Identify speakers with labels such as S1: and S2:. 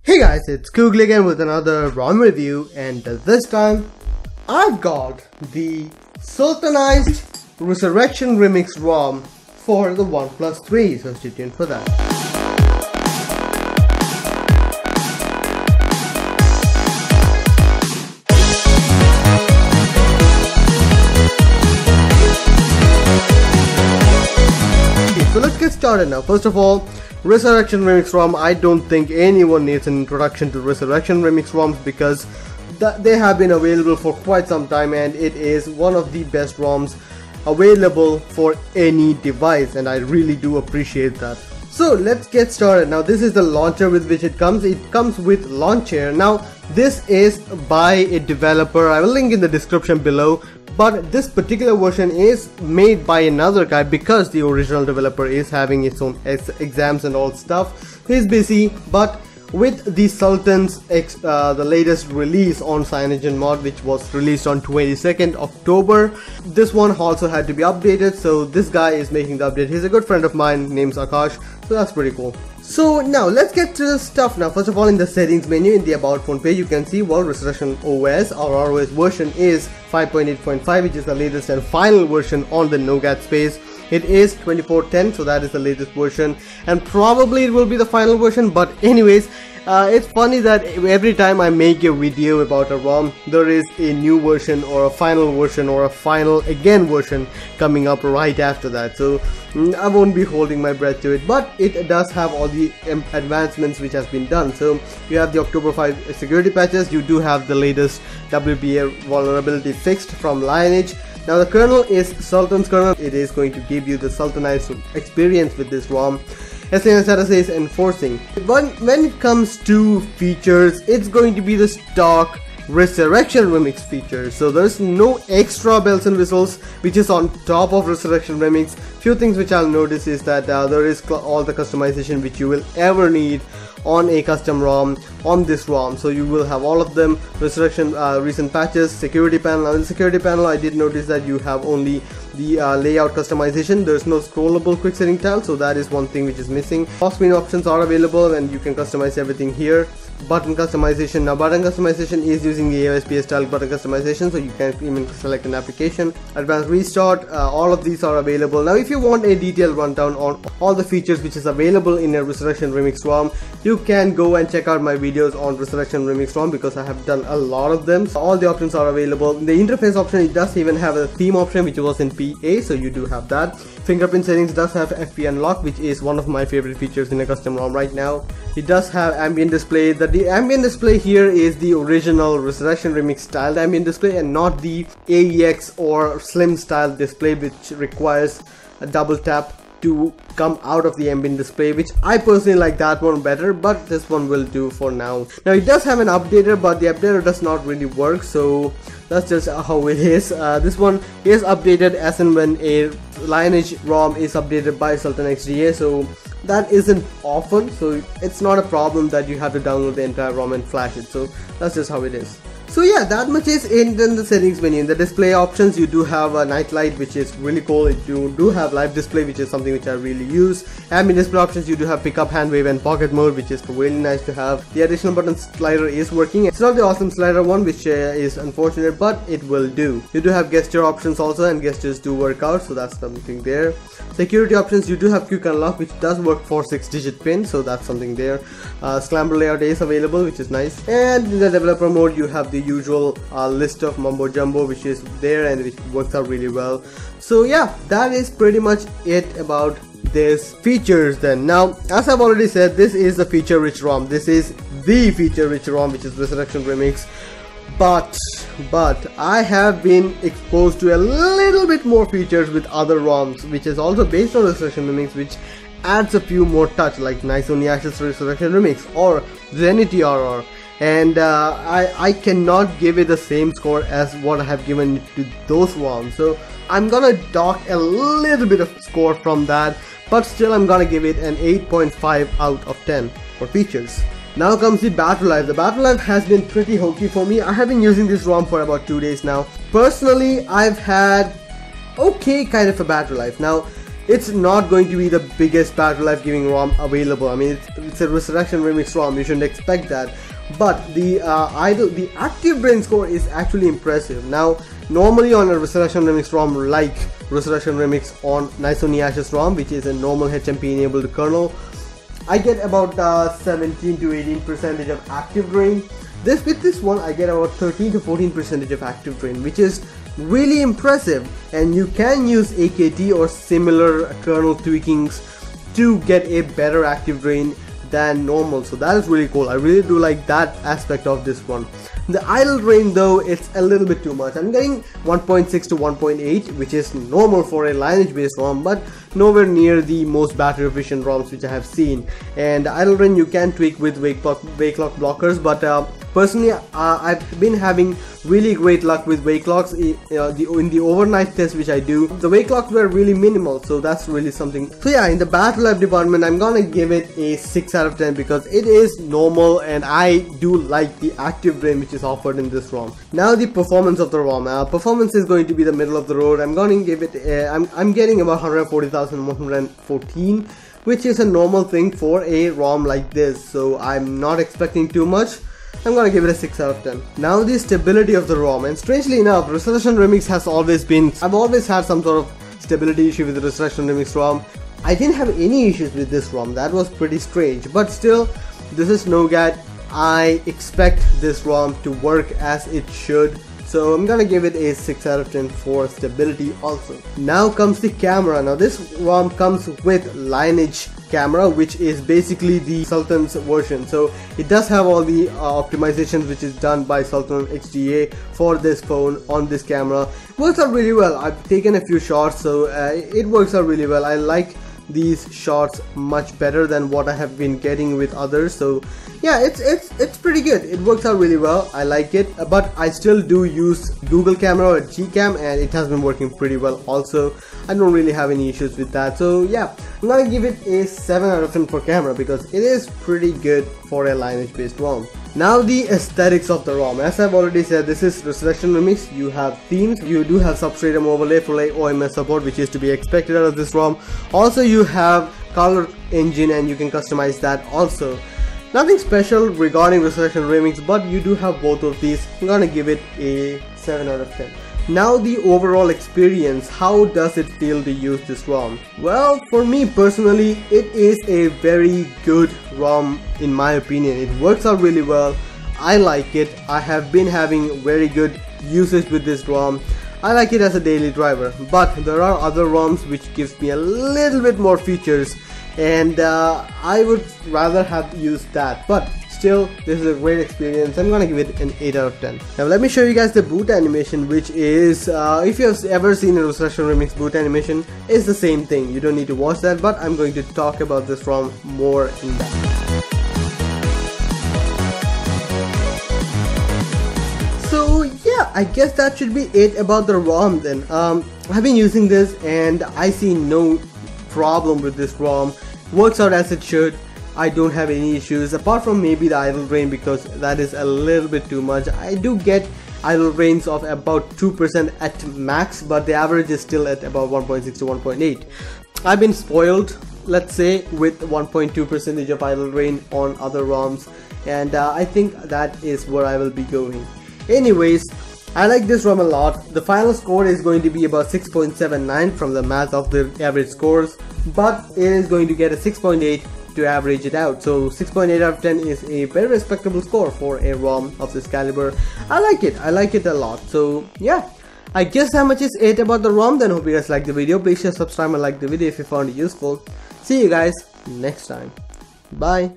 S1: Hey guys, it's Google again with another ROM review, and this time I've got the Sultanized Resurrection Remix ROM for the OnePlus 3, so stay tuned for that. So let's get started now. First of all, Resurrection Remix ROM, I don't think anyone needs an introduction to Resurrection Remix ROMs because they have been available for quite some time, and it is one of the best ROMs available for any device, and I really do appreciate that. So let's get started. Now this is the launcher with which it comes. It comes with Launcher. Now this is by a developer. I will link in the description below. But this particular version is made by another guy because the original developer is having its own exams and all stuff. He's busy, but with the the latest release on CyanogenMod, mod, which was released on 22nd October, this one also had to be updated. So this guy is making the update. He's a good friend of mine, named Akash. So that's pretty cool. So now let's get to the stuff now. First of all, in the settings menu in the about phone page, you can see, well, Resurrection OS or ROS version is 5.8.5, which is the latest and final version on the Nougat space. It is 2410, so that is the latest version, and probably it will be the final version. But anyways, it's funny that every time I make a video about a ROM, there is a new version or a final version or a final again version coming up right after that. So I won't be holding my breath to it, but it does have all the advancements which has been done. So you have the October 5 security patches, you do have the latest WPA vulnerability fixed from Lineage. Now the kernel is Sultan's kernel. It is going to give you the Sultanized experience with this ROM. SNL status is enforcing. When it comes to features, it's going to be the stock Resurrection Remix features. So there's no extra bells and whistles which is on top of Resurrection Remix. Few things which I'll notice is that there is all the customization which you will ever need on a custom ROM on this ROM. So you will have all of them. Resurrection recent patches, security panel. On the security panel, I did notice that you have only the layout customization. There's no scrollable quick setting tile, so that is one thing which is missing. Off-screen options are available and you can customize everything here. Button customization. Now button customization is using the AOSP style button customization, so you can even select an application. Advanced restart, all of these are available. Now if you want a detailed rundown on all the features which is available in a Resurrection Remix ROM, you can go and check out my videos on Resurrection Remix ROM because I have done a lot of them. So all the options are available. The interface option, it does even have a theme option which was in PA, so you do have that. Fingerprint settings does have FP unlock, which is one of my favorite features in a custom ROM right now. It does have ambient display. The ambient display here is the original Resurrection Remix styled ambient display and not the AEX or slim style display which requires a double tap to come out of the ambient display, which I personally like that one better, but this one will do for now. Now it does have an updater, but the updater does not really work, so that's just how it is. This one is updated as and when a Lineage ROM is updated by Sultanized, so that isn't often, so it's not a problem that you have to download the entire ROM and flash it. So that's just how it is. So yeah, that much is in the settings menu. In the display options, you do have a night light, which is really cool. You do have live display, which is something which I really use. Ambient display options, you do have pickup, hand wave, and pocket mode, which is really nice to have. The additional button slider is working. It's not the awesome slider one, which is unfortunate, but it will do. You do have gesture options also, and gestures do work out, so that's something there. Security options, you do have quick unlock, which does work for 6-digit pin, so that's something there. Scramble layout is available, which is nice. And in the developer mode, you have the usual list of mumbo jumbo which is there and which works out really well. So yeah, that is pretty much it about this features then. Now as I've already said, this is the feature rich ROM. This is the feature rich ROM, which is Resurrection Remix. But I have been exposed to a little bit more features with other ROMs which is also based on Resurrection Remix, which adds a few more touch, like Nice Only Ashes Resurrection Remix or Zenity RR. And I cannot give it the same score as what I have given to those ROMs, so I'm gonna dock a little bit of score from that, but still I'm gonna give it an 8.5 out of 10 for features. Now comes the battery life. The battery life has been pretty hokey for me. I have been using this ROM for about 2 days now. Personally, I've had okay kind of a battery life. Now it's not going to be the biggest battery life giving ROM available. I mean, it's a Resurrection Remix ROM, you shouldn't expect that. But the active brain score is actually impressive. Now, normally on a Resurrection Remix ROM like Resurrection Remix on Nice Only Ashes ROM, which is a normal HMP enabled kernel, I get about 17 to 18% of active drain. With this one I get about 13 to 14% of active drain, which is really impressive, and you can use AKT or similar kernel tweakings to get a better active drain than normal. So that is really cool. I really do like that aspect of this one. The idle drain though, it's a little bit too much. I'm getting 1.6 to 1.8, which is normal for a lineage based ROM, but nowhere near the most battery efficient ROMs which I have seen. And idle drain you can tweak with wake clock blockers, but personally I've been having really great luck with wake clocks. In the overnight test which I do, the wake clocks were really minimal, so that's really something. So yeah, in the battery life department I'm gonna give it a 6 out of 10 because it is normal, and I do like the active drain which is offered in this ROM. Now the performance of the ROM. Performance is going to be the middle of the road. I'm going to give it I'm getting about 140,114, which is a normal thing for a ROM like this, so I'm not expecting too much. I'm gonna give it a 6 out of 10. Now the stability of the ROM, and strangely enough, Resurrection Remix has always been, I've always had some sort of stability issue with the Resurrection Remix ROM. I didn't have any issues with this ROM. That was pretty strange, but still, this is Nougat. I expect this ROM to work as it should, so I'm gonna give it a 6 out of 10 for stability also. Now comes the camera. Now this ROM comes with lineage camera, which is basically the Sultan's version, so it does have all the optimizations which is done by Sultan XGA for this phone on this camera. Works out really well. I've taken a few shots, so it works out really well. I like these shots much better than what I have been getting with others, so yeah, it's pretty good. It works out really well. I like it, but I still do use Google camera or Gcam, and it has been working pretty well also. I don't really have any issues with that, so yeah, I'm gonna give it a 7 out of 10 for camera because it is pretty good for a lineage based ROM. Now the aesthetics of the ROM. As I've already said, this is Resurrection Remix. You have themes, you do have substratum overlay for like OMS support, which is to be expected out of this ROM. Also you have color engine, and you can customize that also. Nothing special regarding Resurrection Remix, but you do have both of these. I'm gonna give it a 7 out of 10. Now the overall experience, how does it feel to use this ROM? Well, for me personally, it is a very good ROM in my opinion. It works out really well. I like it. I have been having very good usage with this ROM. I like it as a daily driver, but there are other ROMs which gives me a little bit more features, and I would rather have used that, but still, this is a great experience. I'm gonna give it an 8 out of 10. Now let me show you guys the boot animation, which is, if you have ever seen a Resurrection Remix boot animation, it's the same thing. You don't need to watch that, but I'm going to talk about this ROM more in depth. So yeah, I guess that should be it about the ROM then. I've been using this and I see no problem with this ROM. Works out as it should. I don't have any issues apart from maybe the idle drain, because that is a little bit too much. I do get idle drains of about 2% at max, but the average is still at about 1.6 to 1.8. I've been spoiled, let's say, with 1.2% of idle drain on other ROMs, and I think that is where I will be going. Anyways, I like this ROM a lot. The final score is going to be about 6.79 from the math of the average scores, but it is going to get a 6.8 to average it out. So 6.8 out of 10 is a very respectable score for a ROM of this caliber. I like it a lot. So yeah, I guess that much is it about the ROM. Then hope you guys liked the video. Please share, subscribe and like the video if you found it useful. See you guys next time. Bye.